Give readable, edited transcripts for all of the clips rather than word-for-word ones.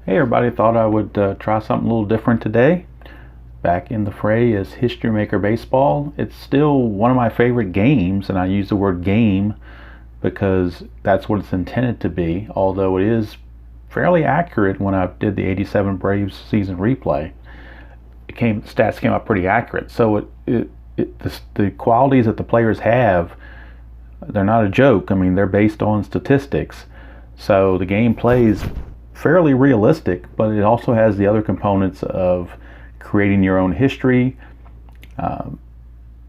Hey everybody, thought I would try something a little different today. Back in the fray is History Maker Baseball. It's still one of my favorite games, and I use the word game because that's what it's intended to be, although it is fairly accurate. When I did the 87 Braves season replay, stats came out pretty accurate. So the qualities that the players have, they're not a joke. I mean, they're based on statistics. So the game plays fairly realistic, but it also has the other components of creating your own history.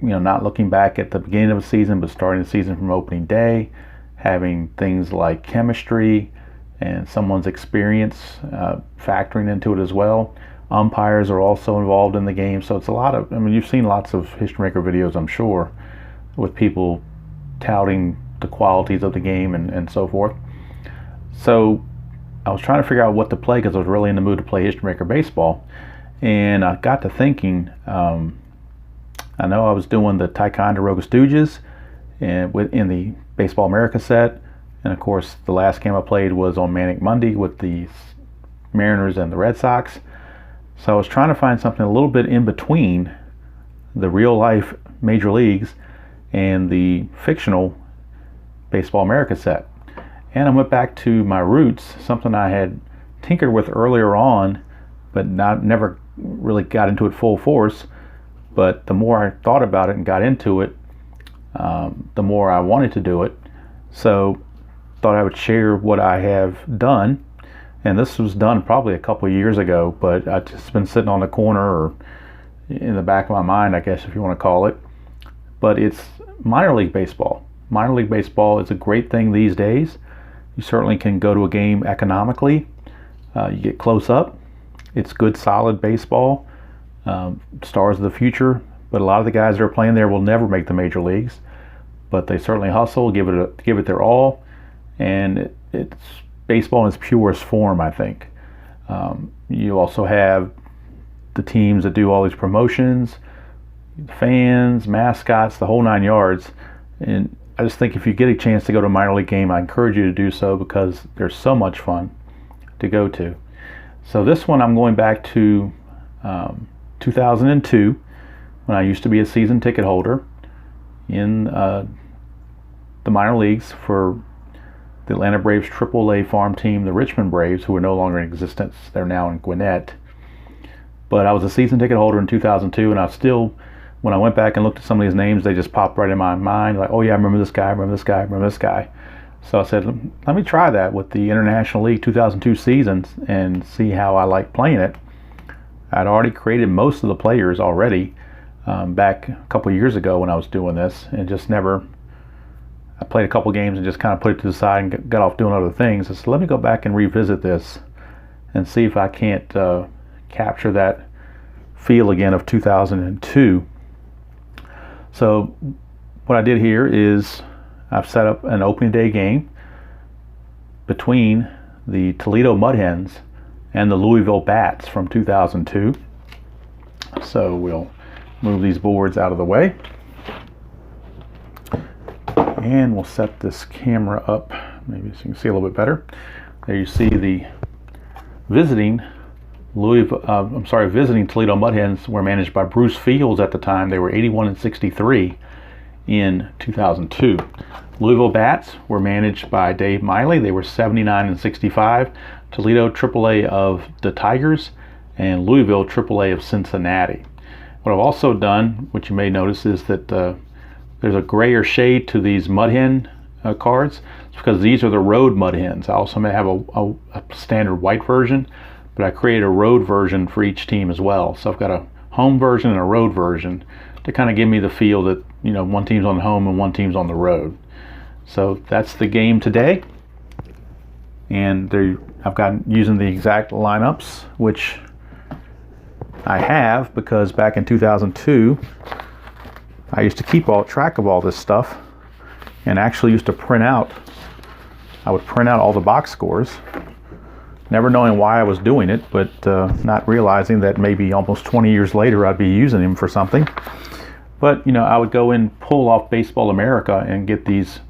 Not looking back at the beginning of a season, but starting the season from opening day, having things like chemistry and someone's experience factoring into it as well. Umpires are also involved in the game, so it's a lot of, you've seen lots of History Maker videos, I'm sure, with people touting the qualities of the game and so forth. So I was trying to figure out what to play because I was really in the mood to play History Maker Baseball. And I got to thinking, I know I was doing the Ticonderoga Stooges in the Baseball America set. And of course, the last game I played was on Manic Monday with the Mariners and the Red Sox. So I was trying to find something a little bit in between the real life Major Leagues and the fictional Baseball America set. And I went back to my roots, something I had tinkered with earlier on, but never really got into it full force. But the more I thought about it and got into it, the more I wanted to do it. So thought I would share what I have done. And this was done probably a couple of years ago, but I've just been sitting on the corner or in the back of my mind, I guess, if you want to call it. But it's minor league baseball. Minor league baseball is a great thing these days. You certainly can go to a game economically. You get close up. It's good, solid baseball. Stars of the future. But a lot of the guys that are playing there will never make the major leagues. But they certainly hustle, give it their all. And it's baseball in its purest form, I think. You also have the teams that do all these promotions, fans, mascots, the whole nine yards. And I just think if you get a chance to go to a minor league game, I encourage you to do so because there's so much fun to go to. So this one I'm going back to 2002 when I used to be a season ticket holder in the minor leagues for the Atlanta Braves AAA farm team, the Richmond Braves, who are no longer in existence. They're now in Gwinnett. But I was a season ticket holder in 2002, and I still, when I went back and looked at some of these names, they just popped right in my mind. Like, oh yeah, I remember this guy, I remember this guy, I remember this guy. So I said, let me try that with the International League 2002 seasons and see how I like playing it. I'd already created most of the players already back a couple of years ago when I was doing this, and just never, I played a couple games and just kind of put it to the side and got off doing other things. So let me go back and revisit this and see if I can't capture that feel again of 2002. So what I did here is I've set up an opening day game between the Toledo Mudhens and the Louisville Bats from 2002. So we'll move these boards out of the way. And we'll set this camera up, maybe so you can see a little bit better. There you see the visiting Toledo Mudhens were managed by Bruce Fields at the time. They were 81-63 in 2002. Louisville Bats were managed by Dave Miley. They were 79-65. Toledo AAA of the Tigers and Louisville AAA of Cincinnati. What I've also done, which you may notice, is that there's a grayer shade to these Mudhen cards. It's because these are the road Mudhens. I also may have a standard white version, but I created a road version for each team as well. So I've got a home version and a road version to kind of give me the feel that, one team's on home and one team's on the road. So that's the game today. And I've got using the exact lineups, which I have because back in 2002, I used to keep track of all this stuff and actually used to I would print out all the box scores, never knowing why I was doing it, but not realizing that maybe almost 20 years later I'd be using them for something. But, I would go and pull off Baseball America and get these,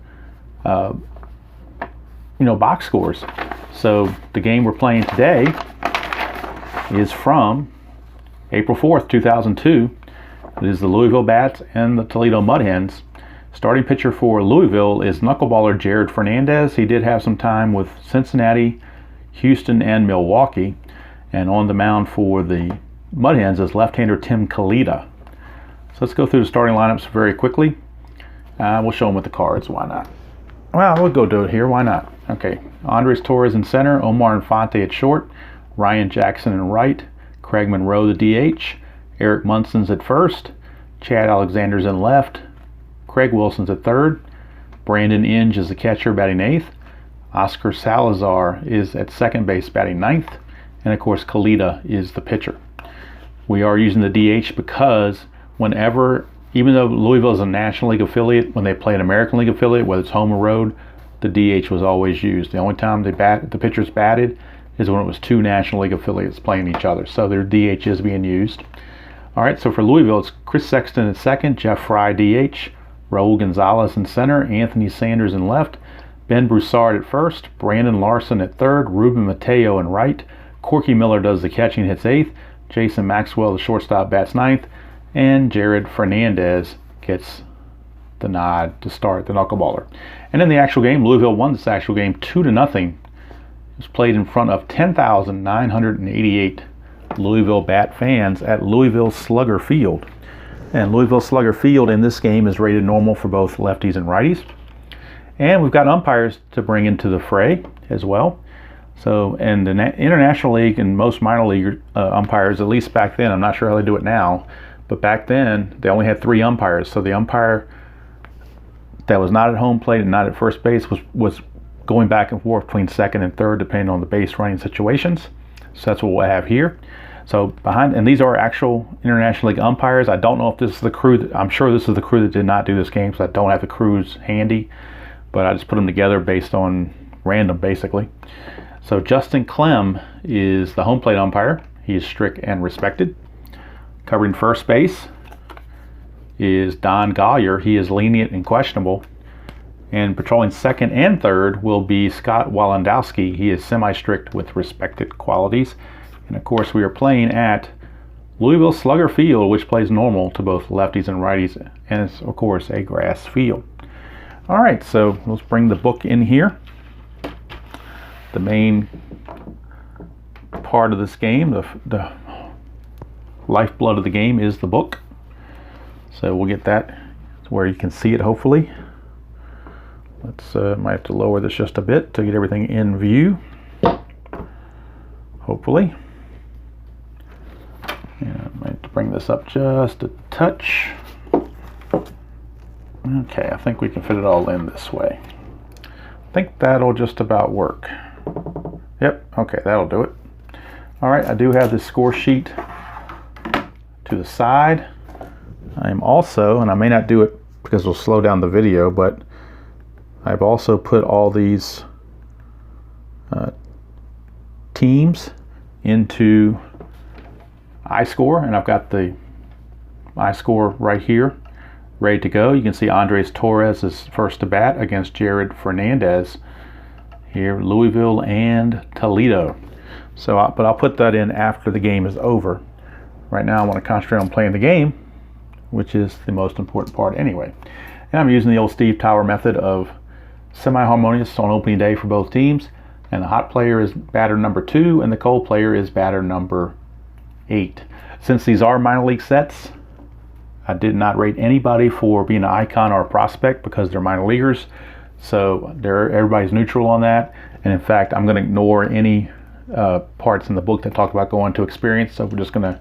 box scores. So the game we're playing today is from April 4th, 2002. It is the Louisville Bats and the Toledo Mudhens. Starting pitcher for Louisville is knuckleballer Jared Fernandez. He did have some time with Cincinnati, Houston, and Milwaukee. And on the mound for the Mudhens is left-hander Tim Kalita. So let's go through the starting lineups very quickly. We'll show them with the cards. Why not? Well, we'll go do it here. Why not? Okay. Andres Torres in center. Omar Infante at short. Ryan Jackson in right. Craig Monroe the DH. Eric Munson's at first. Chad Alexander's in left. Craig Wilson's at third. Brandon Inge is the catcher batting eighth. Oscar Salazar is at second base batting ninth. And of course Kalita is the pitcher. We are using the DH because whenever, even though Louisville is a National League affiliate, when they play an American League affiliate, whether it's home or road, the DH was always used. The only time the pitchers batted is when it was two National League affiliates playing each other. So their DH is being used. All right, so for Louisville, it's Chris Sexton at second, Jeff Fry DH, Raul Gonzalez in center, Anthony Sanders in left, Ben Broussard at first, Brandon Larson at third, Ruben Mateo in right, Corky Miller does the catching, hits eighth, Jason Maxwell, the shortstop, bats ninth, and Jared Fernandez gets the nod to start, the knuckleballer. And in the actual game, Louisville won this actual game 2-0. It was played in front of 10,988 Louisville Bat fans at Louisville Slugger Field. And Louisville Slugger Field in this game is rated normal for both lefties and righties. And we've got umpires to bring into the fray as well. So, and the International League and most minor league umpires, at least back then, I'm not sure how they do it now, but back then they only had 3 umpires. So the umpire that was not at home plate and not at first base was going back and forth between second and third depending on the base running situations. So that's what we'll have here. So and these are actual International League umpires. I don't know if this is the crew, I'm sure this is the crew that did not do this game, so I don't have the crews handy, but I just put them together based on random, basically. So Justin Clem is the home plate umpire. He is strict and respected. Covering first base is Don Gollier. He is lenient and questionable. And patrolling second and third will be Scott Walendowski. He is semi-strict with respected qualities. And of course we are playing at Louisville Slugger Field, which plays normal to both lefties and righties, and it's of course a grass field. All right, so let's bring the book in here. The main part of this game, the lifeblood of the game, is the book. So we'll get that to where you can see it, hopefully. Let's might have to lower this just a bit to get everything in view, hopefully. And I might have to bring this up just a touch. Okay, I think we can fit it all in this way. I think that'll just about work. Yep, okay, that'll do it. All right, I do have the score sheet to the side. I'm also, and I may not do it because it'll slow down the video, but I've also put all these teams into iScore, and I've got the iScore right here ready to go. You can see Andres Torres is first to bat against Jared Fernandez here, Louisville and Toledo. So, but I'll put that in after the game is over. Right now I want to concentrate on playing the game, which is the most important part anyway. And I'm using the old Steve Tower method of semi-harmonious on opening day for both teams. And the hot player is batter number 2 and the cold player is batter number 8. Since these are minor league sets, I did not rate anybody for being an icon or a prospect because they're minor leaguers. So everybody's neutral on that. And in fact, I'm going to ignore any parts in the book that talk about going to experience. So we're just going to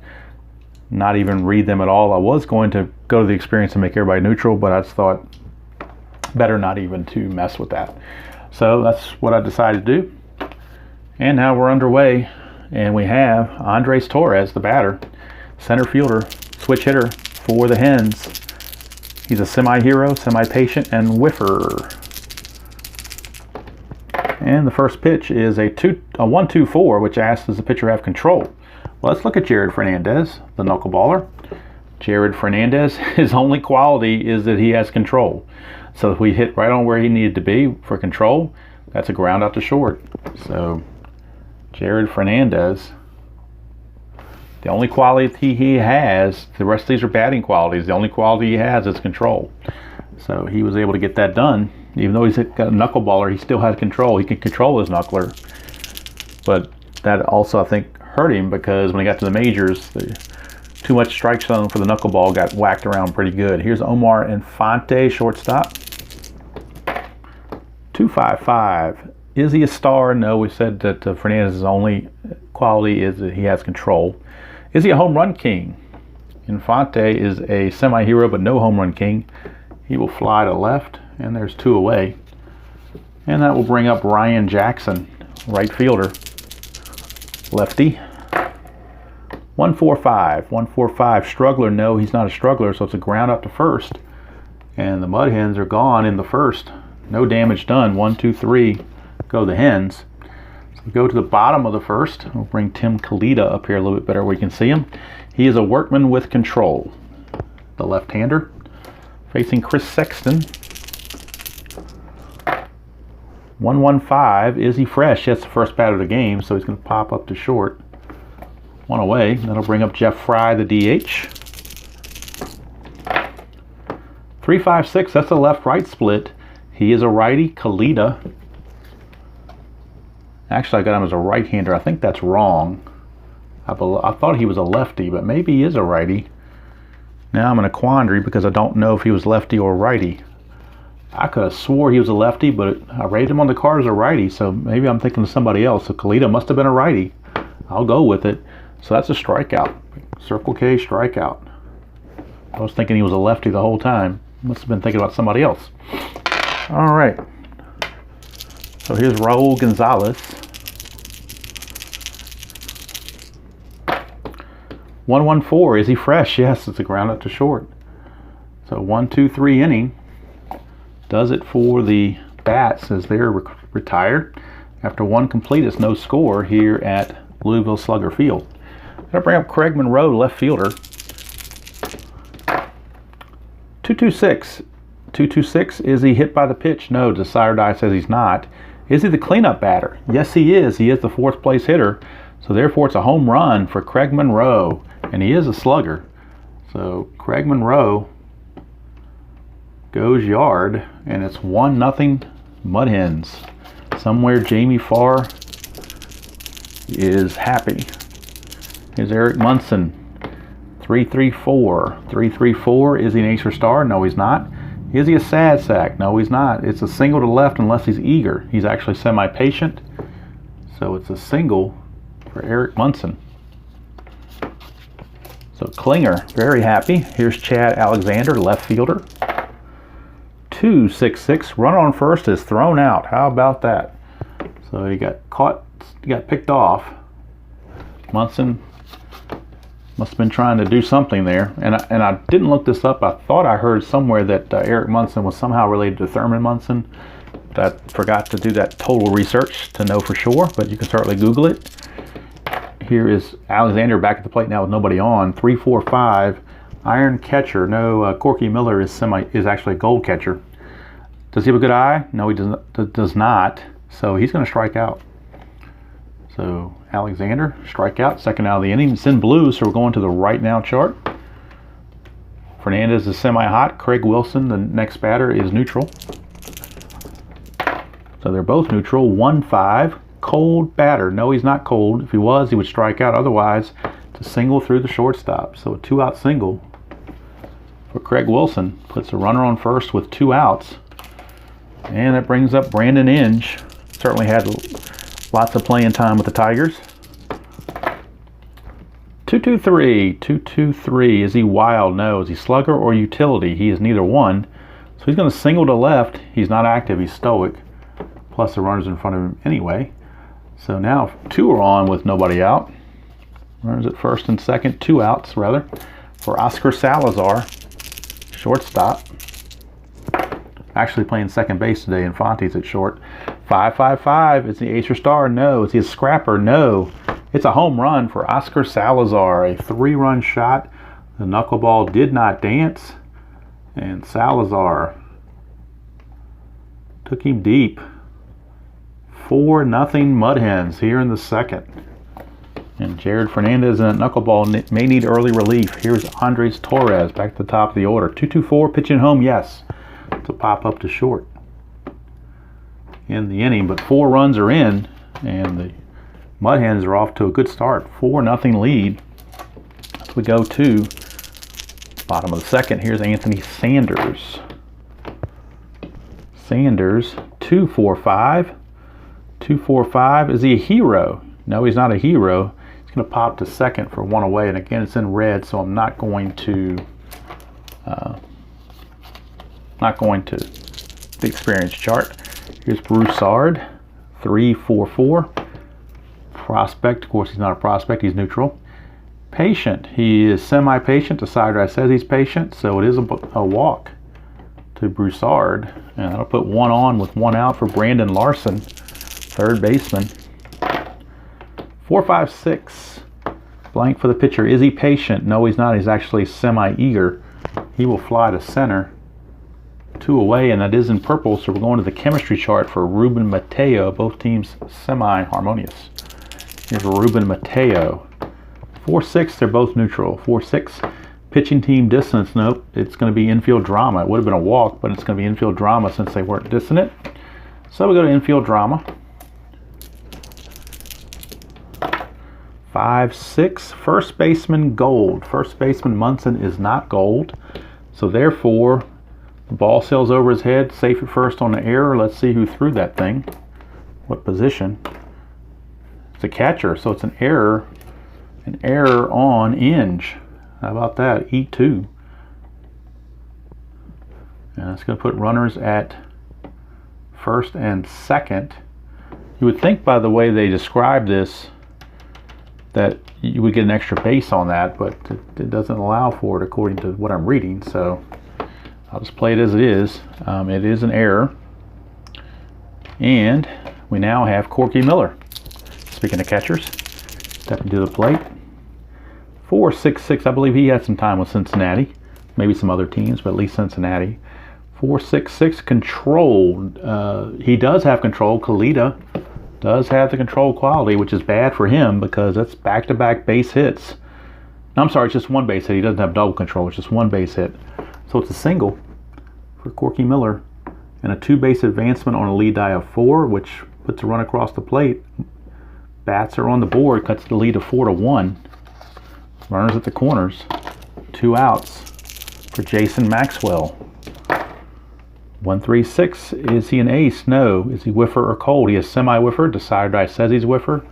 not even read them at all. I was going to go to the experience and make everybody neutral, but I just thought better not even to mess with that. So that's what I decided to do. And now we're underway, and we have Andres Torres, the batter, center fielder, switch hitter for the Hens. He's a semi-hero, semi-patient, and whiffer. And the first pitch is a 1-2-4, which asks, does the pitcher have control? Well, let's look at Jared Fernandez, the knuckleballer. Jared Fernandez, his only quality is that he has control. So if we hit right on where he needed to be for control, that's a ground out to short. So Jared Fernandez The only quality he has, the rest of these are batting qualities. The only quality he has is control. So he was able to get that done. Even though he's got a knuckleballer, he still has control. He can control his knuckler. But that also, I think, hurt him because when he got to the majors, too much strike zone for the knuckleball got whacked around pretty good. Here's Omar Infante, shortstop. 255. Is he a star? No, we said that Fernandez's only quality is that he has control. Is he a home run king? Infante is a semi-hero but no home run king. He will fly to left, and there's 2 away. And that will bring up Ryan Jackson, right fielder. Lefty. 145. 145. Struggler, no, he's not a struggler, so it's a ground up to first. And the Mudhens are gone in the first. No damage done. 1, 2, 3. Go the Hens. So we go to the bottom of the first. We'll bring Tim Toledo up here a little bit better where we can see him. He is a workman with control. The left-hander. Facing Chris Sexton. 115. Is he fresh? That's the first batter of the game, so he's going to pop up to short. 1 away. That'll bring up Jeff Fry, the DH. 356. That's a left-right split. He is a righty. Kalita. Actually, I got him as a right-hander. I think that's wrong. I thought he was a lefty, but maybe he is a righty. Now I'm in a quandary because I don't know if he was lefty or righty. I could have swore he was a lefty, but I rated him on the card as a righty, so maybe I'm thinking of somebody else. So Kalita must have been a righty. I'll go with it. So that's a strikeout. Circle K, strikeout. I was thinking he was a lefty the whole time. Must have been thinking about somebody else. All right. So here's Raul Gonzalez. 114. Is he fresh? Yes, it's a ground up to short. So 1, 2, 3 inning. Does it for the Bats as they're retired after 1 complete. It's no score here at Louisville Slugger Field. I'll bring up Craig Monroe, left fielder. 226. 226. Is he hit by the pitch? No. Desire Die says he's not. Is he the cleanup batter? Yes, he is. He is the 4th place hitter. So therefore, it's a home run for Craig Monroe, and he is a slugger. So Craig Monroe goes yard, and it's 1-0 Mudhens. Somewhere Jamie Farr is happy. Here's Eric Munson. 334. 334. Is he an ace or star? No, he's not. Is he a sad sack? No, he's not. It's a single to left unless he's eager. He's actually semi-patient. So it's a single for Eric Munson. So Klinger, very happy. Here's Chad Alexander, left fielder. 266. Runner on first is thrown out. How about that? So he got caught, he got picked off. Munson must have been trying to do something there. And I didn't look this up. I thought I heard somewhere that Eric Munson was somehow related to Thurman Munson. But I forgot to do that total research to know for sure, but you can certainly Google it. Here is Alexander back at the plate now with nobody on. 3-4-5. Iron catcher. No, Corky Miller is actually a gold catcher. Does he have a good eye? No, he does not. So he's going to strike out. So Alexander, strikeout, second out of the inning. It's in blue, so we're going to the right now chart. Fernandez is semi-hot. Craig Wilson, the next batter, is neutral. So they're both neutral. 1-5. Cold batter. No, he's not cold. If he was, he would strike out. Otherwise, it's a single through the shortstop. So a 2-out single for Craig Wilson. Puts a runner on first with 2 outs. And that brings up Brandon Inge. Certainly had lots of playing time with the Tigers. 2-2-3. 2-2-3. Is he wild? No. Is he slugger or utility? He is neither one. So he's going to single to left. He's not active. He's stoic. Plus the runner's in front of him anyway. So now 2 are on with nobody out. Runners at first and second. 2 outs, rather, for Oscar Salazar, shortstop. Actually playing second base today. Infante's at short. 5-5-5. Is he ace or star? No. Is he a scrapper? No. It's a home run for Oscar Salazar. A 3-run shot. The knuckleball did not dance. And Salazar took him deep. 4-0 Mudhens here in the second. And Jared Fernandez and that knuckleball may need early relief. Here's Andres Torres back to the top of the order. 2-2-4, pitching home, yes. To pop up to short in the inning, but 4 runs are in, and the Mudhens are off to a good start. 4-0 lead. As we go to bottom of the second, here's Anthony Sanders. Sanders, 2-4-5. 2-4-5. Is he a hero? No, he's not a hero. He's going to pop to second for 1 away, and again, it's in red, so I'm not going to the experience chart. Here's Broussard, 3-4-4. Prospect, of course, he's not a prospect, he's neutral. Patient, he is semi-patient. The side right says he's patient, so it is a walk to Broussard, and that'll put 1 on with 1 out for Brandon Larson, third baseman. 4-5-6. Blank for the pitcher. Is he patient? No, he's not. He's actually semi-eager. He will fly to center. 2 away, and that is in purple, so we're going to the chemistry chart for Ruben Mateo. Both teams semi-harmonious. Here's Ruben Mateo. 4-6, they're both neutral. 4-6. Pitching team distance, nope. It's going to be infield drama. It would have been a walk, but it's going to be infield drama since they weren't dissonant. So we go to infield drama. 5-6. First baseman gold. First baseman Munson is not gold. So therefore, the ball sails over his head, safe at first on the error. Let's see who threw that thing. What position? It's a catcher, so it's an error. An error on Inge. How about that? E2. And it's going to put runners at first and second. You would think by the way they describe this that you would get an extra base on that, but it doesn't allow for it according to what I'm reading, so I'll just play it as it is. It is an error. And we now have Corky Miller. Speaking of catchers, stepping to the plate. 4-6-6. I believe he had some time with Cincinnati. Maybe some other teams, but at least Cincinnati. 4-6-6. Control. He does have control. Toledo does have the control quality, which is bad for him because that's back-to-back base hits. No, I'm sorry, it's just 1 base hit. He doesn't have double control. It's just 1 base hit. So it's a single for Corky Miller and a 2-base advancement on a lead die of 4, which puts a run across the plate. Bats are on the board, cuts the lead to 4-1. Runners at the corners. 2 outs for Jason Maxwell. 1-3-6. Is he an ace? No. Is he whiffer or cold? He is semi-whiffer. The side die says he's whiffer.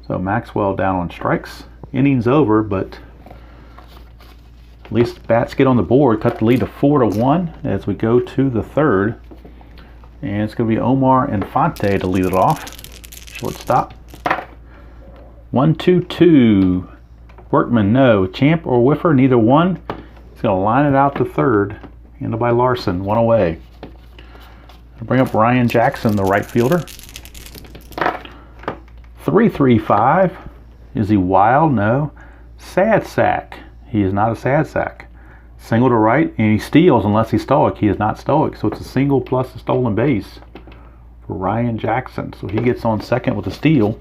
So Maxwell down on strikes. Innings over, but at least bats get on the board. Cut the lead to 4-1 as we go to the third. And it's going to be Omar Infante to lead it off. Shortstop. 1-2-2. Workman, no. Champ or whiffer, neither one. He's going to line it out to third. Handled by Larson, 1 away. I'll bring up Ryan Jackson, the right fielder. 3-3-5. Is he wild? No. Sad sack. He is not a sad sack. Single to right, and he steals unless he's stoic. He is not stoic, so it's a single plus a stolen base for Ryan Jackson. So he gets on second with a steal.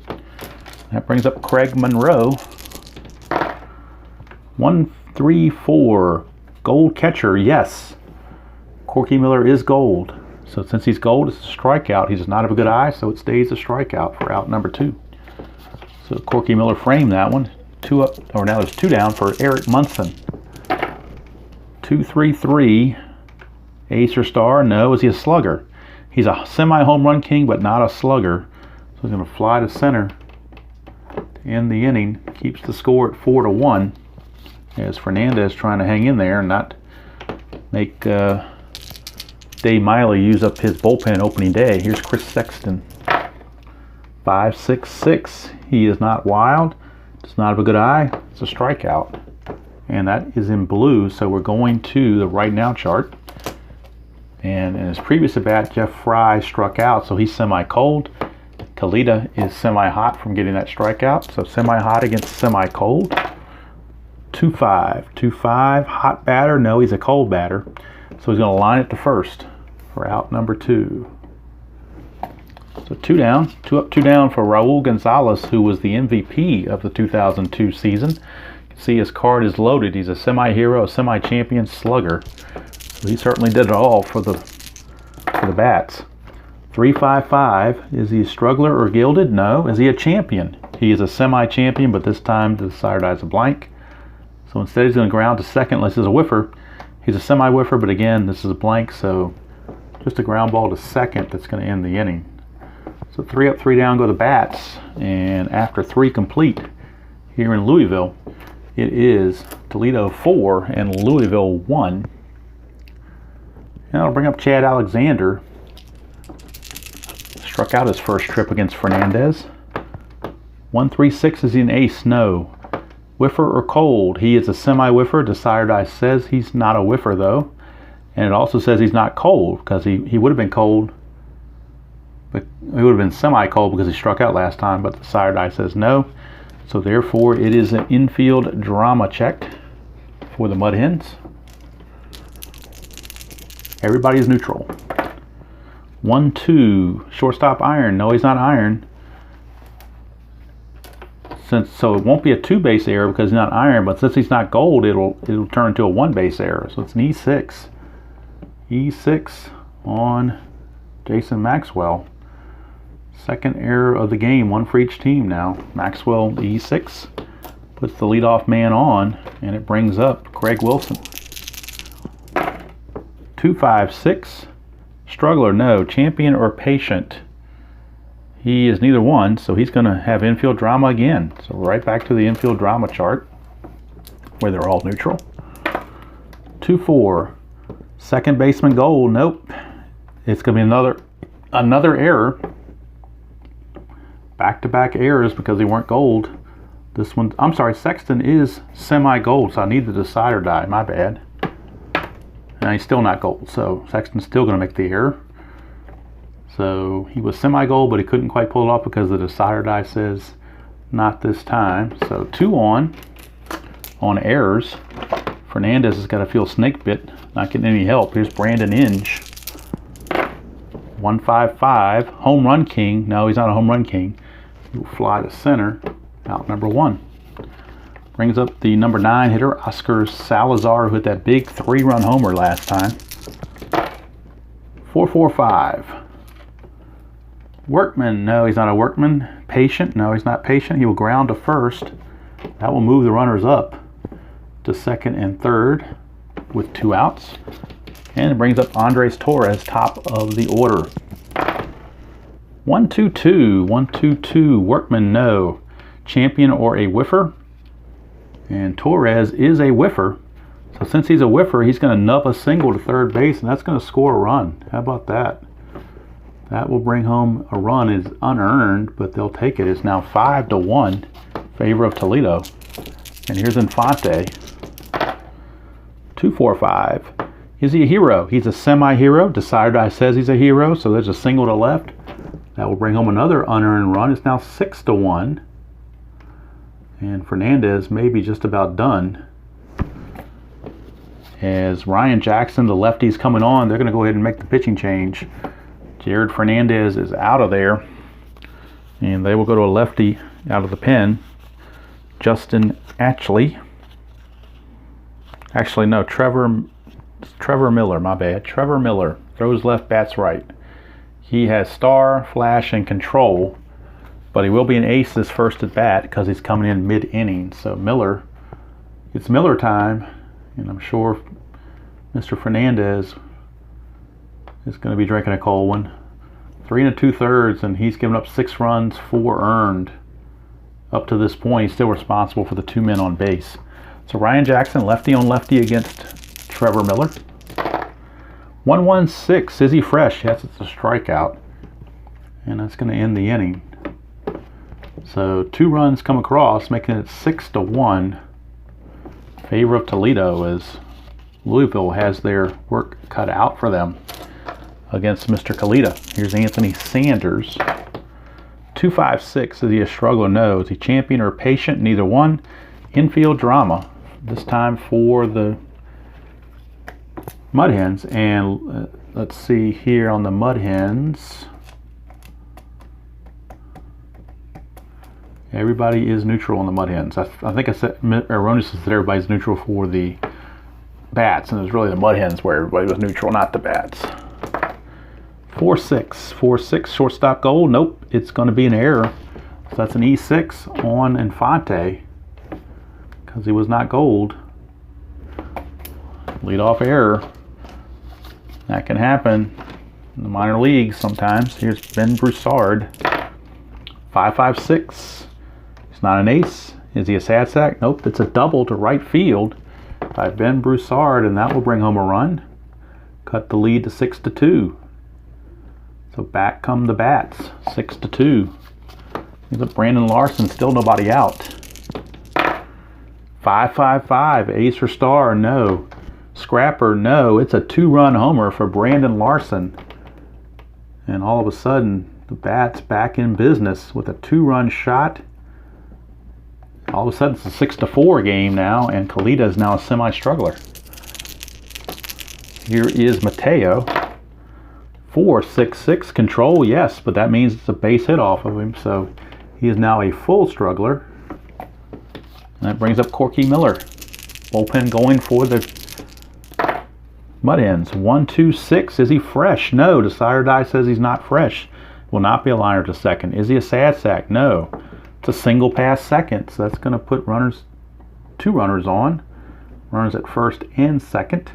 That brings up Craig Monroe. 1-3-4. Gold catcher, yes. Corky Miller is gold. So since he's gold, it's a strikeout. He does not have a good eye, so it stays a strikeout for out number 2. So Corky Miller framed that one. 2 up, or now there's 2 down for Eric Munson. 2-3-3. Ace or star? No. Is he a slugger? He's a semi-home run king, but not a slugger. So he's going to fly to center to end the inning. Keeps the score at 4-1. As Fernandez trying to hang in there and not make Dave Miley use up his bullpen opening day. Here's Chris Sexton. 5-6-6. He is not wild. Does not have a good eye. It's a strikeout. And that is in blue, so we're going to the right now chart. And in his previous at bat, Jeff Fry struck out, so he's semi-cold. Toledo is semi-hot from getting that strikeout, so semi-hot against semi-cold. 2-5. 2-5. Hot batter. No, he's a cold batter. So he's going to line it to first for out number 2. So 2 down, 2 up, 2 down for Raul Gonzalez, who was the MVP of the 2002 season. You can see his card is loaded. He's a semi-hero, a semi-champion slugger. So he certainly did it all for the bats. 355. Is he a struggler or gilded? No. Is he a champion? He is a semi-champion, but this time the decider die is a blank. So instead he's going to ground to second unless he's a whiffer. He's a semi-whiffer, but again, this is a blank, so just a ground ball to second that's going to end the inning. So 3 up, 3 down go the bats, and after 3 complete here in Louisville, it is Toledo 4 and Louisville 1. And I'll bring up Chad Alexander. Struck out his first trip against Fernandez. 136, is he an ace? No. Whiffer or cold? He is a semi-whiffer. Decider die says he's not a whiffer though. And it also says he's not cold because he would have been cold. But he would have been semi-cold because he struck out last time, but the decider die says no. So therefore it is an infield drama check for the Mudhens. Everybody is neutral. 1-2. Shortstop iron. No, he's not iron. So it won't be a 2-base error because he's not iron, but since he's not gold, it'll turn into a 1-base error. So it's an E6. E6 on Jason Maxwell. Second error of the game, 1 for each team now. Maxwell E6 puts the leadoff man on, and it brings up Craig Wilson. 256. Struggler, no. Champion or patient? He is neither one, so he's going to have infield drama again. So right back to the infield drama chart where they're all neutral. 2-4. Second baseman gold. Nope. It's going to be another error. Back-to-back errors because they weren't gold. This one, I'm sorry, Sexton is semi-gold, so I need the decider die. My bad. And he's still not gold, so Sexton's still going to make the error. So he was semi-gold, but he couldn't quite pull it off because the decider die says not this time. So 2 on errors. Fernandez has got to feel snake bit, not getting any help. Here's Brandon Inge. 155. Home run king. No, he's not a home run king. He will fly to center. Out number 1. Brings up the number 9 hitter, Oscar Salazar, who hit that big 3-run homer last time. 445. Workman. No, he's not a workman. Patient. No, he's not patient. He will ground to first. That will move the runners up to second and third with 2 outs. And it brings up Andres Torres, top of the order. 1-2-2. 1-2-2. Workman, no. Champion or a whiffer? And Torres is a whiffer. So since he's a whiffer, he's going to nub a single to third base, and that's going to score a run. How about that? That will bring home a run. It's unearned, but they'll take it. It's now 5-1 in favor of Toledo. And here's Infante. 245. Is he a hero? He's a semi-hero. Decider die says he's a hero, so there's a single to left. That will bring home another unearned run. It's now 6-1. And Fernandez may be just about done. As Ryan Jackson, the lefty's coming on, they're going to go ahead and make the pitching change. Jared Fernandez is out of there. And they will go to a lefty out of the pen. Justin Atchley. Actually, no, Trevor Miller, my bad. Trevor Miller throws left, bats right. He has star, flash, and control. But he will be an ace this first at bat because he's coming in mid-inning. So Miller, it's Miller time. And I'm sure Mr. Fernandez is going to be drinking a cold one. 3 2/3, and he's given up 6 runs, 4 earned. Up to this point, he's still responsible for the 2 men on base. So Ryan Jackson, lefty on lefty against Trevor Miller. 1-1-6. Is he fresh? Yes, it's a strikeout. And that's going to end the inning. So 2 runs come across, making it 6-1 in favor of Toledo, as Louisville has their work cut out for them against Mr. Kalita. Here's Anthony Sanders. 256. Is he a struggler? No. Is he champion or patient? Neither one. Infield drama. This time for the Mudhens. And let's see here on the Mudhens. Everybody is neutral on the Mudhens. I think I said erroneously said everybody's neutral for the bats, and it was really the Mudhens where everybody was neutral, not the bats. 4-6. 4-6, shortstop goal. Nope, it's going to be an error. So that's an E6 on Infante because he was not gold. Leadoff error. That can happen in the minor leagues sometimes. Here's Ben Broussard. 5-5-6. He's not an ace. Is he a sad sack? Nope, it's a double to right field by Ben Broussard, and that will bring home a run. Cut the lead to 6-2. So back come the bats, 6-2. Here's a Brandon Larson, still nobody out. 5-5-5, ace or star, no. Scrapper, no. It's a 2-run homer for Brandon Larson. And all of a sudden, the bats back in business with a 2-run shot. All of a sudden, it's a 6-4 game now, and Kalita is now a semi-struggler. Here is Mateo. 4-6-6 control, yes, but that means it's a base hit off of him, so he is now a full struggler. And that brings up Corky Miller. Bullpen going for the Mudhens. 1-2-6. Is he fresh? No. Decider die says he's not fresh. Will not be a liner to second. Is he a sad sack? No. It's a single pass second, so that's going to put two runners on. Runners at first and second.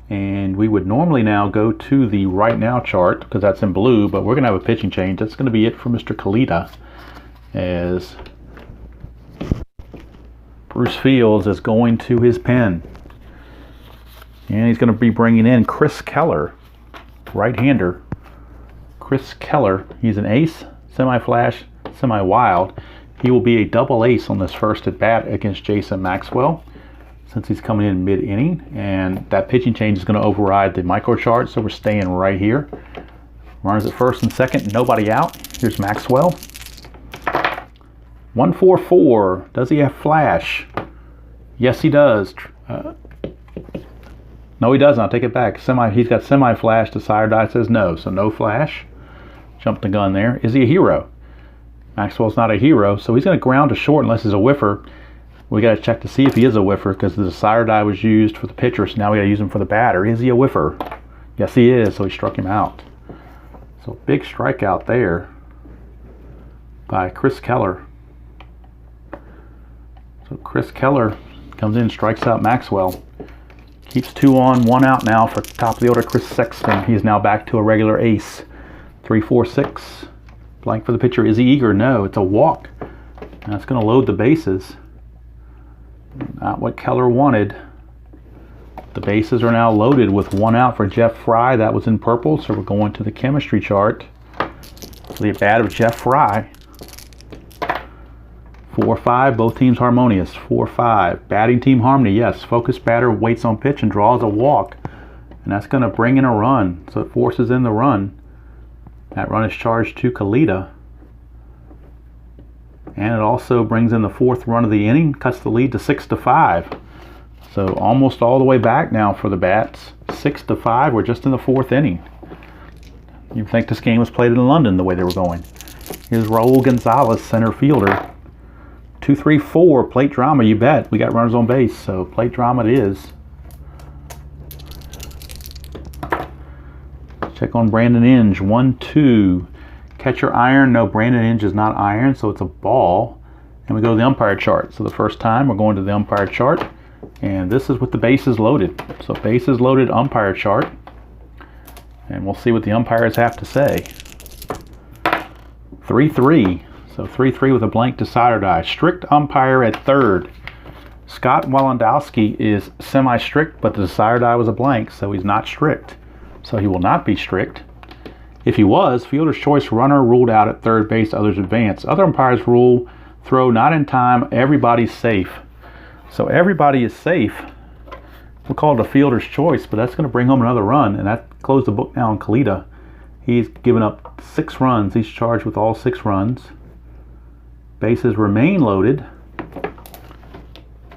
And we would normally now go to the right now chart because that's in blue, but we're going to have a pitching change. That's going to be it for Mr. Kalita, as Bruce Fields is going to his pen. And he's going to be bringing in Chris Keller, right-hander. Chris Keller, he's an ace, semi-flash, semi-wild. He will be a double ace on this first at-bat against Jason Maxwell, since he's coming in mid-inning, and that pitching change is going to override the micro chart, so we're staying right here. Runners at first and second, nobody out. Here's Maxwell. 1-4-4. Does he have flash? Yes, he does. No, he doesn't. I'll take it back. He's got semi-flash. Decider die says no, so no flash. Jumped the gun there. Is he a hero? Maxwell's not a hero, so he's going to ground to short unless he's a whiffer. We got to check to see if he is a whiffer because the decider die was used for the pitcher, so now we got to use him for the batter. Is he a whiffer? Yes, he is, so he struck him out. So big strikeout there by Chris Keller. So Chris Keller comes in, strikes out Maxwell. Keeps 2 on, 1 out now for top of the order Chris Sexton. He's now back to a regular ace. 3-4-6. Blank for the pitcher. Is he eager? No, it's a walk. And that's going to load the bases. Not what Keller wanted. The bases are now loaded with 1 out for Jeff Fry. That was in purple, so we're going to the chemistry chart. So the at-bat of Jeff Fry. 4-5, both teams harmonious. 4-5. Batting team harmony, yes. Focus batter waits on pitch and draws a walk. And that's going to bring in a run. So it forces in the run. That run is charged to Kalita. And it also brings in the 4th run of the inning, cuts the lead to 6-5. So almost all the way back now for the bats. 6-5, we're just in the 4th inning. You'd think this game was played in London the way they were going. Here's Raul Gonzalez, center fielder. 2-3-4, plate drama, you bet. We got runners on base, so plate drama it is. Check on Brandon Inge, 1-2. Catcher iron, no, Brandon Inge is not iron, so it's a ball. And we go to the umpire chart. So the first time we're going to the umpire chart, and this is with the bases loaded. So bases loaded umpire chart, and we'll see what the umpires have to say. 3-3, so 3-3 with a blank decider die. Strict umpire at third. Scott Walendowski is semi-strict, but the decider die was a blank, so he's not strict. So he will not be strict. If he was, fielder's choice runner ruled out at third base, others advance. Other umpires rule throw not in time, everybody's safe. So everybody is safe. We'll call it a fielder's choice, but that's going to bring home another run, and that closed the book now on Kalita. He's given up 6 runs. He's charged with all 6 runs. Bases remain loaded.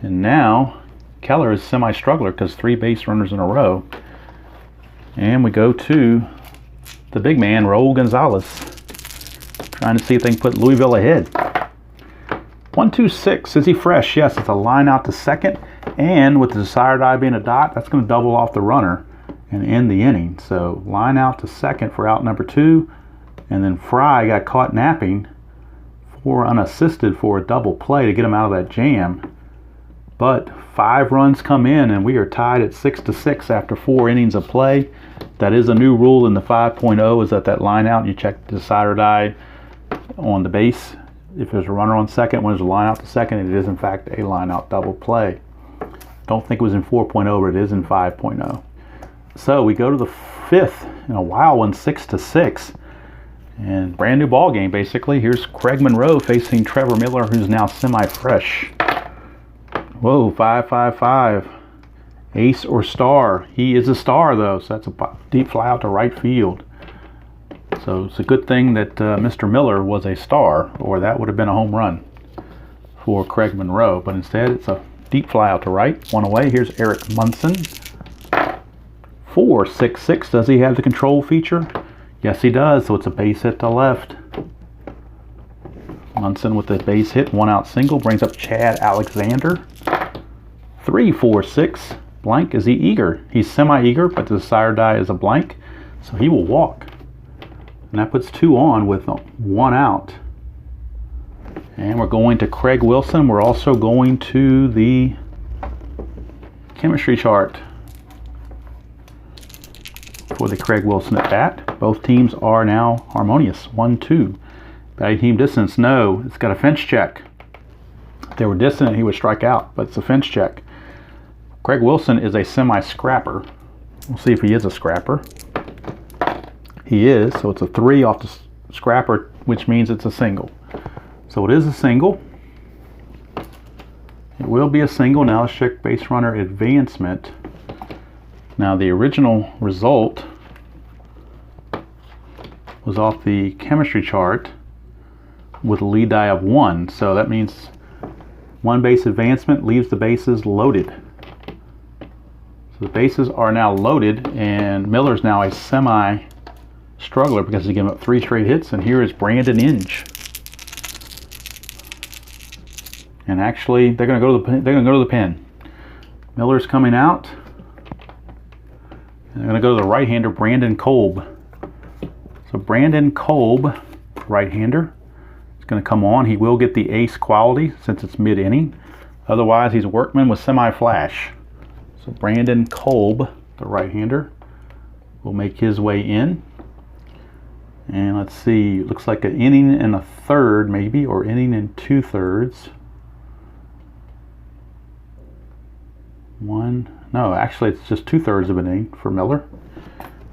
And now Keller is semi-struggler because 3 base runners in a row. And we go to the big man, Raul Gonzalez, trying to see if they can put Louisville ahead. 1-2-6. Is he fresh? Yes, it's a line out to second. And with the desired I being a dot, that's going to double off the runner and end the inning. So line out to second for out number 2. And then Fry got caught napping for unassisted for a double play to get him out of that jam. But 5 runs come in and we are tied at 6-6 after 4 innings of play. That is a new rule in the 5.0, is that line out, you check the decider die on the base. If there's a runner on second, when there's a line out to second, it is in fact a line out double play. Don't think it was in 4.0, but it is in 5.0. So we go to the 5th in a wild one, 6-6. And brand new ball game basically. Here's Craig Monroe facing Trevor Miller, who's now semi-fresh. Whoa, 5-5-5. Ace or star. He is a star though, so that's a deep fly out to right field. So it's a good thing that Mr. Miller was a star, or that would have been a home run for Craig Monroe. But instead, it's a deep fly out to right. One away. Here's Eric Munson. 4-6-6. Does he have the control feature? Yes, he does. So it's a base hit to left. Munson with the base hit. 1 out single brings up Chad Alexander. 3-4-6. Blank. Is he eager? He's semi-eager, but the desired die is a blank, so he will walk. And that puts 2 on with 1 out. And we're going to Craig Wilson. We're also going to the chemistry chart for the Craig Wilson at bat. Both teams are now harmonious. 1-2. Batting team distance, no. It's got a fence check. If they were distant, he would strike out, but it's a fence check. Craig Wilson is a semi-scrapper. We'll see if he is a scrapper. He is, so it's a 3 off the scrapper, which means it's a single. So it is a single. It will be a single. Now let's check base runner advancement. Now the original result was off the chemistry chart with a lead die of 1. So that means 1 base advancement leaves the bases loaded. So the bases are now loaded, and Miller's now a semi-struggler because he gave up 3 straight hits. And here is Brandon Inge. And actually, they're going to go to the pen. Miller's coming out. And they're going to go to the right-hander, Brandon Kolb. So Brandon Kolb, right-hander, is going to come on. He will get the ace quality since it's mid-inning. Otherwise, he's a workman with semi-flash. So Brandon Kolb, the right-hander, will make his way in. And let's see, it looks like an inning and a third maybe, or inning and 2/3. No, actually it's just 2/3 of an inning for Miller.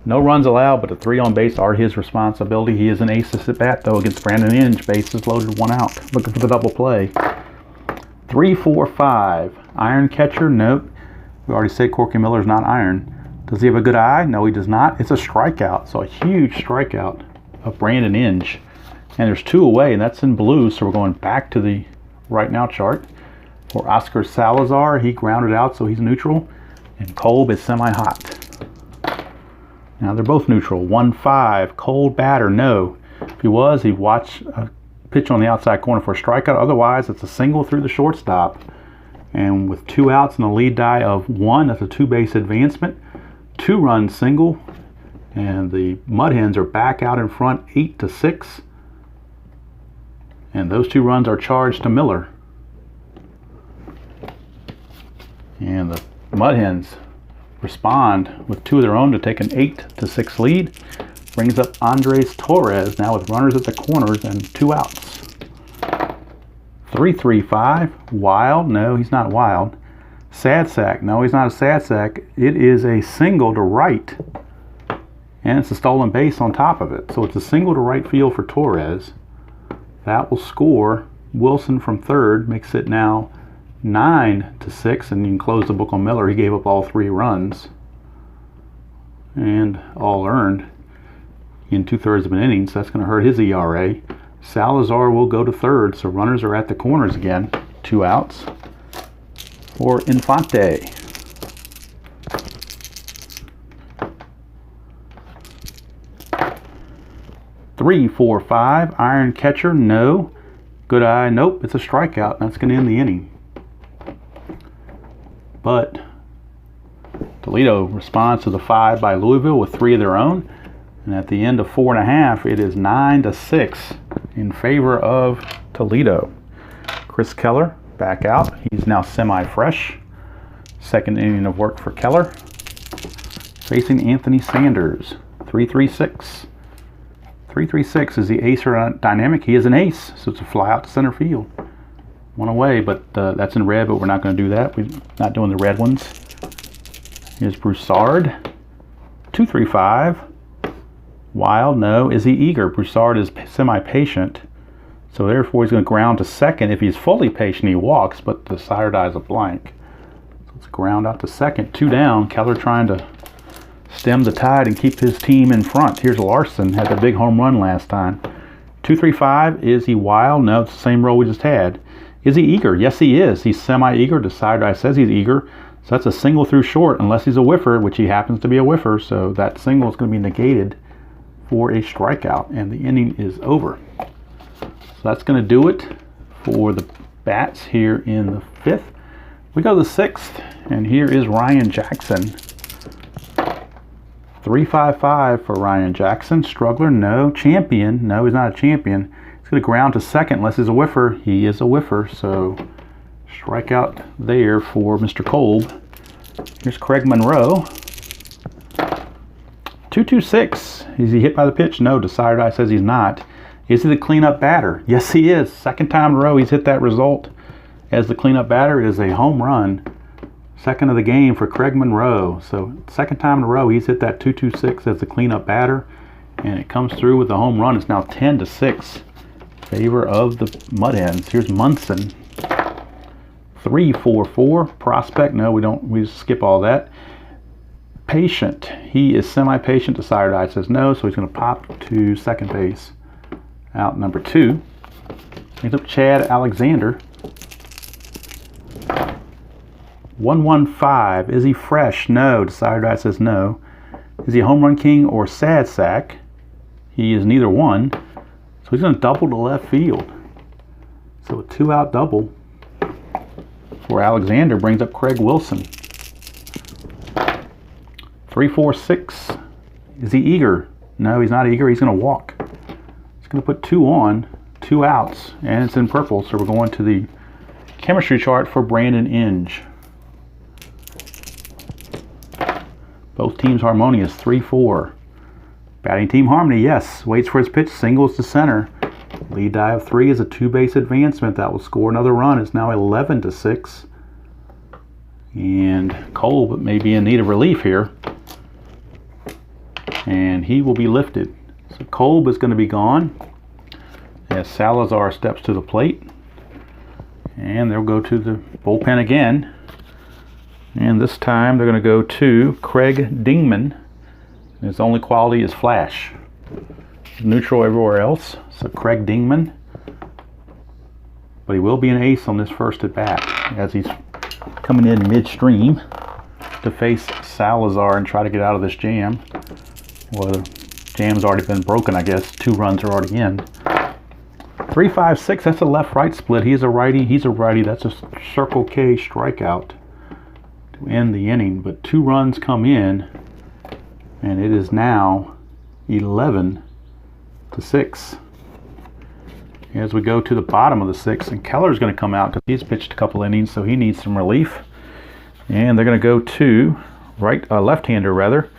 No runs allowed, but the 3 on base are his responsibility. He is an ace at bat though against Brandon Inge. Bases loaded, 1 out. Looking for the double play. 3-4-5. Iron catcher? Nope. We already said Corky Miller's not iron. Does he have a good eye? No, he does not. It's a strikeout, so a huge strikeout of Brandon Inge. And there's 2 away, and that's in blue, so we're going back to the right now chart. For Oscar Salazar, he grounded out, so he's neutral. And Kolb is semi-hot. Now they're both neutral. 1-5. Cold batter, no. If he was, he'd watch a pitch on the outside corner for a strikeout. Otherwise, it's a single through the shortstop. And with 2 outs and a lead die of 1, that's a 2-base advancement. 2-run single. And the Mudhens are back out in front, 8-6. And those 2 runs are charged to Miller. And the Mudhens respond with 2 of their own to take an 8-6 lead. Brings up Andres Torres now with runners at the corners and 2 outs. 3-3-5. Wild? No, he's not wild. Sad sack? No, he's not a sad sack. It is a single to right. And it's a stolen base on top of it. So it's a single to right field for Torres. That will score. Wilson from third makes it now 9-6, and you can close the book on Miller. He gave up all 3 runs and all earned in 2/3 of an inning, so that's going to hurt his ERA. Salazar will go to third, so runners are at the corners again. 2 outs for Infante. Three, 4, 5. Iron catcher, no. Good eye. Nope, it's a strikeout. That's going to end the inning. But Toledo responds to the 5 by Louisville with 3 of their own. And at the end of 4.5, it is 9-6 in favor of Toledo. Chris Keller back out. He's now semi-fresh. Second inning of work for Keller. Facing Anthony Sanders. 3-3-6. 3-3-6 is the ace or dynamic. He is an ace, so it's a fly out to center field. One away, but that's in red, but we're not going to do that. We're not doing the red ones. Here's Broussard. 2-3-5. Wild, no. Is he eager? Broussard is semi-patient, so therefore he's going to ground to second. If he's fully patient, he walks, but the side die is a blank. So let's ground out to second. 2 down. Keller trying to stem the tide and keep his team in front. Here's Larson, had the big home run last time. 2-3-5, is he wild? No, it's the same roll we just had. Is he eager? Yes, he is. He's semi-eager. The side eye says he's eager. So that's a single through short, unless he's a whiffer, which he happens to be a whiffer. So that single is going to be negated for a strikeout, and the inning is over. So that's going to do it for the bats here in the 5th. We go to the 6th, and here is Ryan Jackson. 3-5-5 for Ryan Jackson. Struggler, no. Champion, no, he's not a champion. He's going to ground to second unless he's a whiffer. He is a whiffer, so strikeout there for Mr. Kolb. Here's Craig Monroe. 2-2-6. Is he hit by the pitch? No, Decider Eye says he's not. Is he the cleanup batter? Yes, he is. Second time in a row he's hit that result as the cleanup batter. It is a home run. Second of the game for Craig Monroe. So second time in a row he's hit that 2-2-6 as the cleanup batter, and it comes through with the home run. It's now 10-6 favor of the Mudhens. Here's Munson. 3-4-4. Prospect, no, we just skip all that. Patient, he is semi-patient. The side eye says no, so he's going to pop to second base. Out number 2. Brings up Chad Alexander. 1-1-5. Is he fresh? No. The side eye says no. Is he a home run king or sad sack? He is neither one. So he's going to double to left field. So a 2-out double for Alexander brings up Craig Wilson. 3-4-6. Is he eager? No, he's not eager. He's going to walk. He's going to put 2 on, 2 outs, and it's in purple. So we're going to the chemistry chart for Brandon Inge. Both teams harmonious. 3-4. Batting team harmony, yes. Waits for his pitch, singles to center. Lead die of 3 is a 2-base advancement. That will score another run. It's now 11-6. And Kolb may be in need of relief here. And he will be lifted. So Kolb is going to be gone as Salazar steps to the plate. And they'll go to the bullpen again. And this time they're going to go to Craig Dingman. His only quality is flash. Neutral everywhere else. So Craig Dingman. But he will be an ace on this first at bat as he's coming in midstream to face Salazar and try to get out of this jam. Well, the jam's already been broken, I guess. 2 runs are already in. 3-5-6, that's a left-right split. He's a righty, he's a righty. That's a Circle K strikeout to end the inning. But 2 runs come in, and it is now 11-6. As we go to the bottom of the 6th, and Keller's going to come out because he's pitched a couple innings, so he needs some relief. And they're going to go to left-hander rather,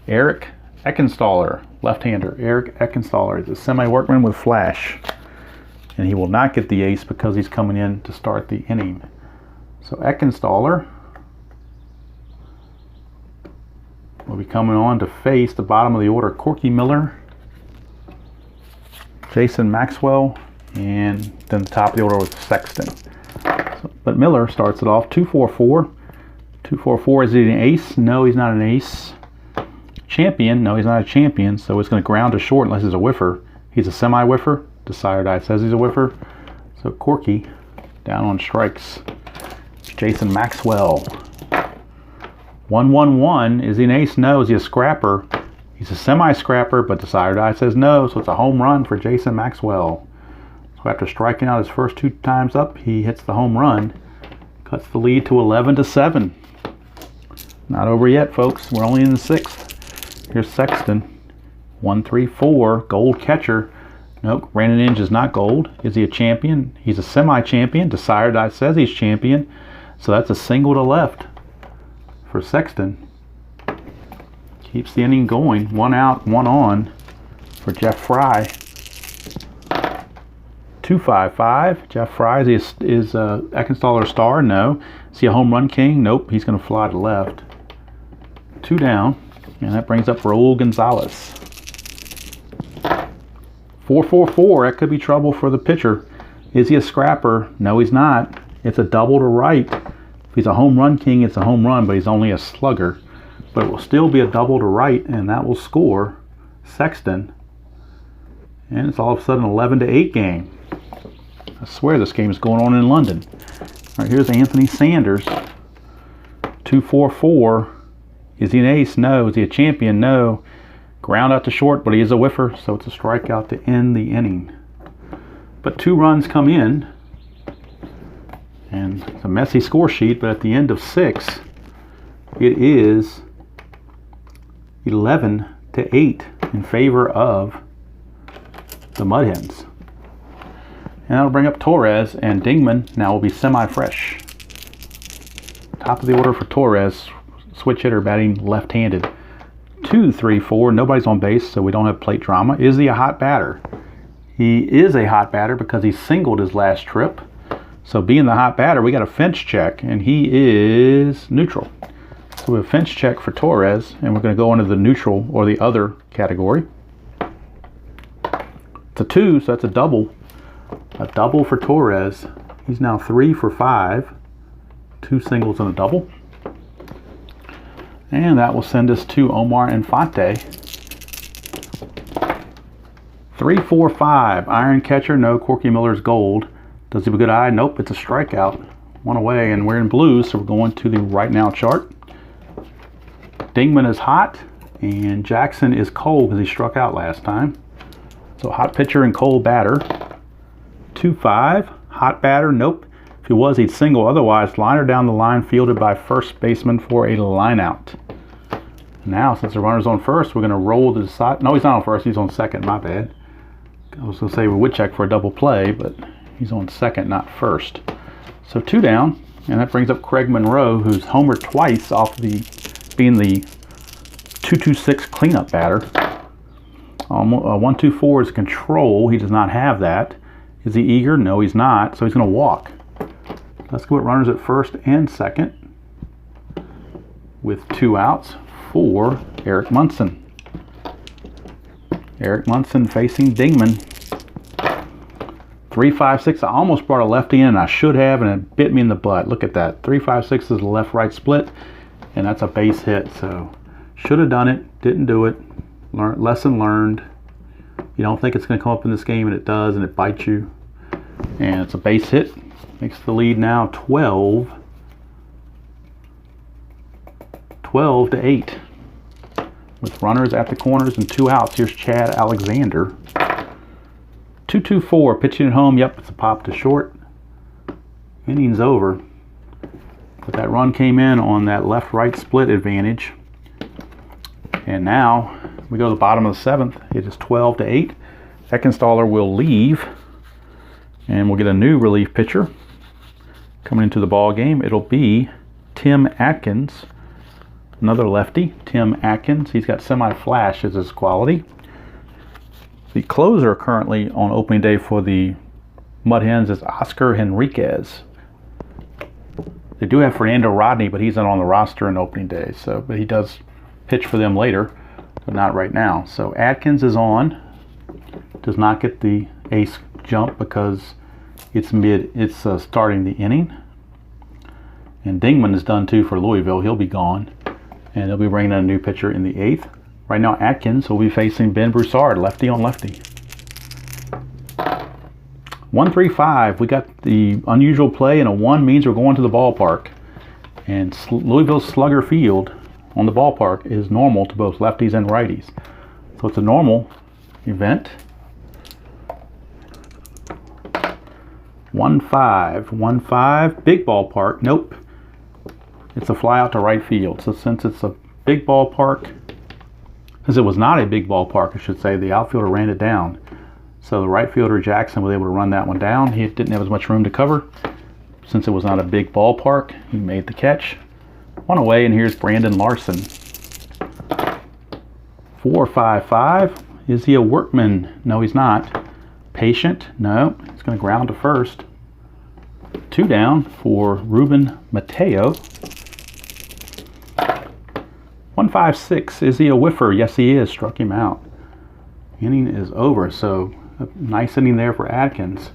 Eric Eckenstaller. Left-hander Eric Eckenstaller is a semi-workman with flash, and he will not get the ace because he's coming in to start the inning. So Eckenstaller will be coming on to face the bottom of the order, Corky Miller, Jason Maxwell, and then the top of the order with Sexton. But Miller starts it off. 2-4-4. 2-4-4. Is he an ace? No, he's not an ace. Champion? No, he's not a champion. So it's going to ground to short unless he's a whiffer. He's a semi-whiffer. Desired Eye says he's a whiffer. So Corky down on strikes. Jason Maxwell. 1-1-1. Is he an ace? No. Is he a scrapper? He's a semi-scrapper, but Desired Eye says no. So it's a home run for Jason Maxwell. So after striking out his first 2 times up, he hits the home run. Cuts the lead to 11-7. Not over yet, folks. We're only in the 6th. Here's Sexton. 1-3-4. Gold catcher. Nope, Brandon Inge is not gold. Is he a champion? He's a semi-champion. Desire says he's champion. So that's a single to left for Sexton. Keeps the inning going. 1 out, 1 on for Jeff Fry. 2-5-5. Jeff Fry is Eckenthaler star? No. Is he a home run king? Nope, he's going to fly to left. 2 down, and that brings up Raul Gonzalez. 4-4-4. That could be trouble for the pitcher. Is he a scrapper? No, he's not. It's a double to right. If he's a home run king, it's a home run, but he's only a slugger. But it will still be a double to right, and that will score Sexton. And it's all of a sudden 11-8 game. I swear this game is going on in London. All right, here's Anthony Sanders. 2-4-4. Is he an ace? No. Is he a champion? No. Ground out to short, but he is a whiffer, so it's a strikeout to end the inning. But 2 runs come in, and it's a messy score sheet, but at the end of 6, it is 11-8 in favor of the Mudhens. And that'll bring up Torres, and Dingman now will be semi-fresh. Top of the order for Torres, switch hitter batting left-handed. 2-3-4, nobody's on base, so we don't have plate drama. Is he a hot batter? He is a hot batter because he singled his last trip. So being the hot batter, we got a fence check, and he is neutral. So we have a fence check for Torres, and we're going to go into the neutral or the other category. It's a 2, so that's a double. A double for Torres. He's now 3 for 5. 2 singles and a double. And that will send us to Omar Infante. 3-4-5. Iron catcher. No. Corky Miller's gold. Does he have a good eye? Nope. It's a strikeout. 1 away. And we're in blue, so we're going to the right now chart. Dingman is hot. And Jackson is cold because he struck out last time. So hot pitcher and cold batter. 2-5. Hot batter. Nope. If he was, he'd single. Otherwise, liner down the line, fielded by first baseman for a line out. Now, since the runner's on first, we're going to roll to the side. No, he's not on first. He's on second. My bad. I was going to say we would check for a double play, but he's on second, not first. So 2 down, and that brings up Craig Monroe, who's homered twice off being the 2-2-6 cleanup batter. 1-2-4 is control. He does not have that. Is he eager? No, he's not. So he's going to walk. Let's go with runners at first and second with 2 outs for Eric Munson. Eric Munson facing Dingman. 3-5-6. I almost brought a lefty in, and I should have, and it bit me in the butt. Look at that. 3-5-6 is the left-right split, and that's a base hit. So should have done it. Didn't do it. Lesson learned. You don't think it's going to come up in this game, and it does, and it bites you. And it's a base hit. Makes the lead now 12-8. With runners at the corners and 2 outs. Here's Chad Alexander. 2-2-4. Pitching at home. Yep, it's a pop to short. Inning's over. But that run came in on that left-right split advantage. And now we go to the bottom of the 7th. It is 12-8. Eckenthaler will leave. And we'll get a new relief pitcher coming into the ball game. It'll be Tim Atkins, another lefty. Tim Atkins. He's got semi-flash as his quality. The closer currently on opening day for the Mudhens is Oscar Henriquez. They do have Fernando Rodney, but he's not on the roster in opening day. But he does pitch for them later, but not right now. So Atkins is on. Does not get the ace jump because it's starting the inning. And Dingman is done too for Louisville. He'll be gone. And they'll be bringing in a new pitcher in the 8th. Right now, Atkins will be facing Ben Broussard, lefty on lefty. 1-3-5. We got the unusual play, and a 1 means we're going to the ballpark. And Louisville's Slugger Field on the ballpark is normal to both lefties and righties. So it's a normal event. 1-5. 1-5. Big ballpark. Nope. It's a fly out to right field. So since it's a big ballpark, since it was not a big ballpark, I should say, the outfielder ran it down. So the right fielder, Jackson, was able to run that one down. He didn't have as much room to cover. Since it was not a big ballpark, he made the catch. One away, and here's Brandon Larson. 4-5-5. Is he a workman? No, he's not. Patient? No. He's going to ground to first. 2 down for Ruben Mateo. 1-5-6. Is he a whiffer? Yes, he is. Struck him out. Inning is over. So a nice inning there for Atkins.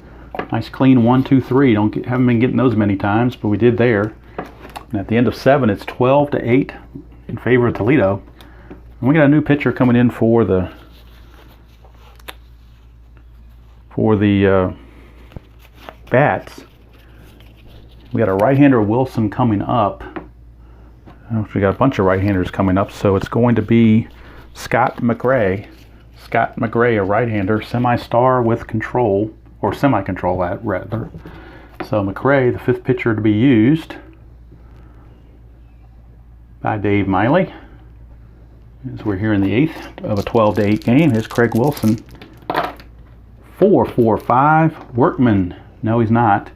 Nice clean 1-2-3. Haven't been getting those many times, but we did there. And at the end of 7, it's 12-8 in favor of Toledo. And we got a new pitcher coming in for the Bats. We got a right-hander, Wilson, coming up. We got a bunch of right-handers coming up, so it's going to be Scott McRae. Scott McRae, a right-hander, semi-star with control, or semi-control rather. So McRae, the 5th pitcher to be used by Dave Miley. As we're here in the 8th of a 12-8 game. Here's Craig Wilson. 4-4-5. Workman. No, he's not.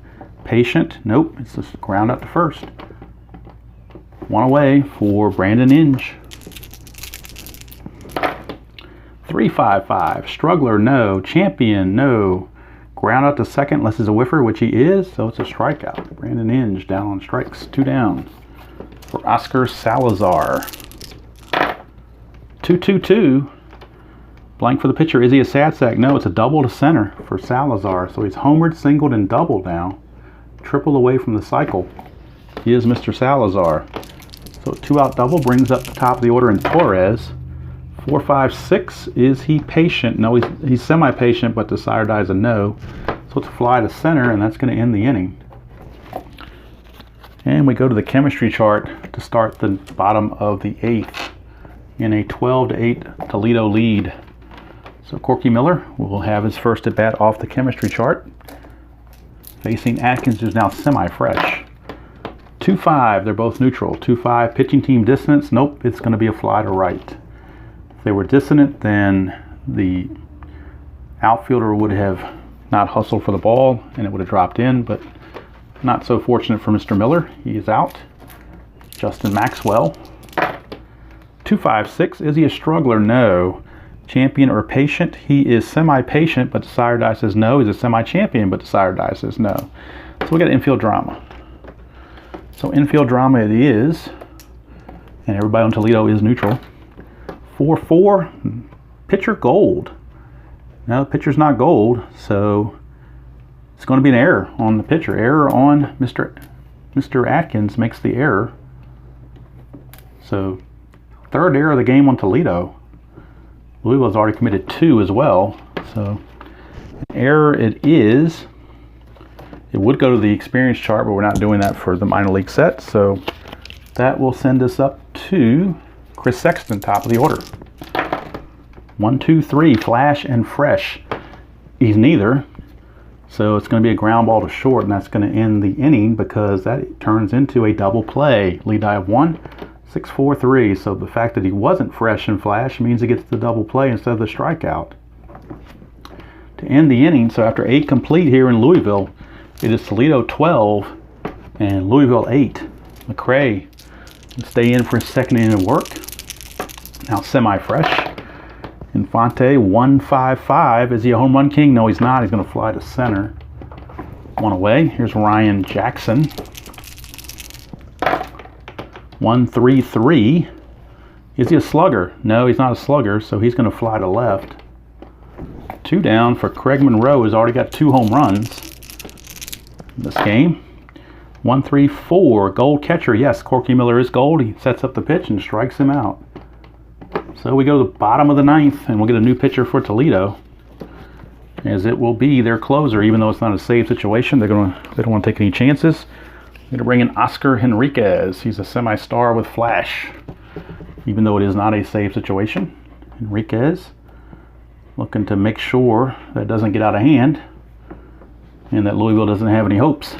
Patient. Nope. It's just ground up to first. 1 away for Brandon Inge. 3-5-5. Struggler. No. Champion. No. Ground out to second unless he's a whiffer, which he is. So it's a strikeout. Brandon Inge down on strikes. 2 down for Oscar Salazar. 2-2-2. Blank for the pitcher. Is he a sad sack? No, it's a double to center for Salazar. So he's homered, singled, and doubled now. Triple away from the cycle. He is Mr. Salazar. So a 2-out double brings up the top of the order in Torres. 4-5-6. Is he patient? No, he's semi-patient, but the sire dies a no. So it's a fly to center, and that's going to end the inning. And we go to the chemistry chart to start the bottom of the 8th in a 12-8 Toledo lead. So Corky Miller will have his first at bat off the chemistry chart, facing Atkins, who's now semi-fresh. 2-5, they're both neutral. 2-5, pitching team dissonance. Nope, it's going to be a fly to right. If they were dissonant, then the outfielder would have not hustled for the ball and it would have dropped in, but not so fortunate for Mr. Miller. He is out. Justin Maxwell. 2-5-6, is he a struggler? No. Champion or patient? He is semi-patient, but the sire die says no. He's a semi-champion, but the sire die says no. So we got infield drama. So infield drama it is, and everybody on Toledo is neutral. 4-4, pitcher gold. No, pitcher's not gold, so it's going to be an error on the pitcher. Error on Mr. Atkins makes the error. So 3rd error of the game on Toledo. Louisville has already committed 2 as well. So an error it is. It would go to the experience chart, but we're not doing that for the minor league set. So that will send us up to Chris Sexton, top of the order. 1, 2, 3, flash and fresh. He's neither. So it's going to be a ground ball to short, and that's going to end the inning because that turns into a double play. Lead die of 1, 6-4-3. So the fact that he wasn't fresh and flash means he gets the double play instead of the strikeout. To end the inning, so after 8 complete here in Louisville, it is Toledo 12 and Louisville 8. McRae can stay in for his 2nd inning of work. Now semi-fresh. Infante 1-5-5. Is he a home run king? No, he's not. He's going to fly to center. 1 away. Here's Ryan Jackson. 1-3-3. Is he a slugger? No, he's not a slugger, so he's going to fly to left. 2 down for Craig Monroe, who's already got 2 home runs in this game. 1-3-4. Gold catcher. Yes, Corky Miller is gold. He sets up the pitch and strikes him out. So we go to the bottom of the 9th, and we'll get a new pitcher for Toledo, as it will be their closer. Even though it's not a save situation, they don't want to take any chances. They're going to bring in Oscar Henriquez. He's a semi-star with flash, even though it is not a save situation. Henriquez looking to make sure that it doesn't get out of hand. and that Louisville doesn't have any hopes.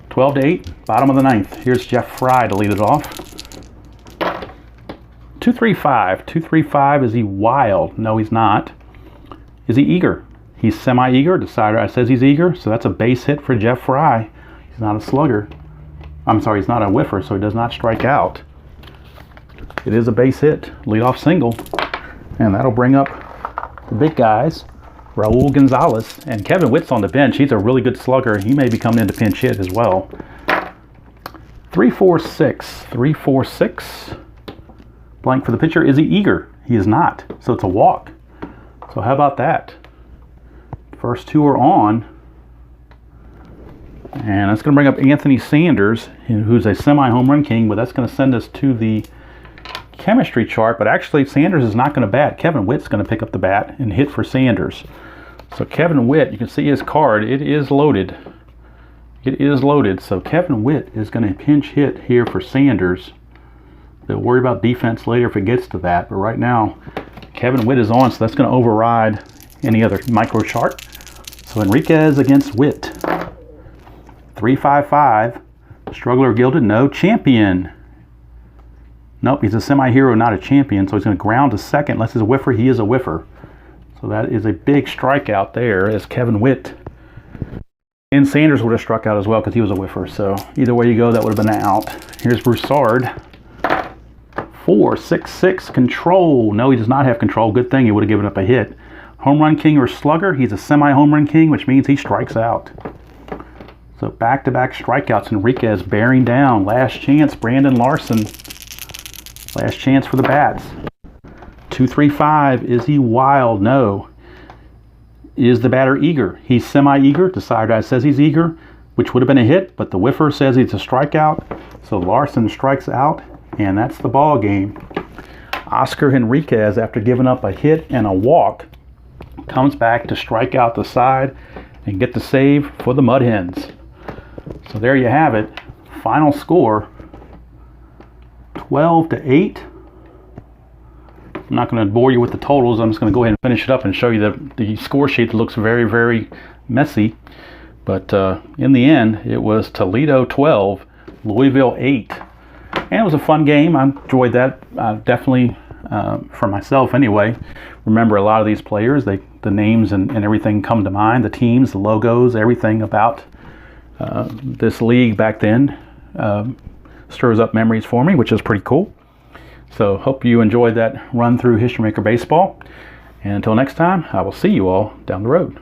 12-8, bottom of the ninth. Here's Jeff Fry to lead it off. 2-3-5. 2-3-5. Is he wild? No, he's not. Is he eager? He's semi-eager. Decider says he's eager, so that's a base hit for Jeff Fry. He's not a slugger. I'm sorry, he's not a whiffer, so he does not strike out. It is a base hit, leadoff single, and that'll bring up the big guys, Raul Gonzalez, and Kevin Witt's on the bench. He's a really good slugger. He may be coming in to pinch hit as well. 3-4-6. 3-4-6. Blank for the pitcher. Is he eager? He is not, so it's a walk. So how about that? First two are on. And that's going to bring up Anthony Sanders, who's a semi-home run king, but that's going to send us to the chemistry chart. But actually, Sanders is not going to bat. Kevin Witt's going to pick up the bat and hit for Sanders. So Kevin Witt, you can see his card. It is loaded. It is loaded. So Kevin Witt is going to pinch hit here for Sanders. They'll worry about defense later if it gets to that. But right now, Kevin Witt is on, so that's going to override any other micro chart. So Enriquez against Witt. 3-5-5. Struggler gilded, no. Champion. Nope, he's a semi-hero, not a champion. So he's going to ground to second. Unless he's a whiffer, he is a whiffer. So that is a big strikeout there as Kevin Witt. And Sanders would have struck out as well because he was a whiffer. So either way you go, that would have been an out. Here's Broussard. 4-6-6. Control. No, he does not have control. Good thing he would have given up a hit. Home run king or slugger. He's a semi-home run king, which means he strikes out. So back-to-back strikeouts. Enriquez bearing down. Last chance, Brandon Larson. Last chance for the bats. 2-3-5. Is he wild? No. Is the batter eager? He's semi-eager. Decider says he's eager, which would have been a hit, but the whiffer says it's a strikeout. So Larson strikes out, and that's the ball game. Oscar Henriquez, after giving up a hit and a walk, comes back to strike out the side and get the save for the Mudhens. So there you have it. Final score, 12-8. I'm not going to bore you with the totals. I'm just going to go ahead and finish it up and show you the score sheet that looks very, very messy. But in the end, it was Toledo 12, Louisville 8. And it was a fun game. I enjoyed that. Definitely, for myself anyway. Remember a lot of these players. The names and everything come to mind. The teams, the logos, everything about this league back then stirs up memories for me, which is pretty cool. So hope you enjoyed that run through History Maker Baseball. And until next time, I will see you all down the road.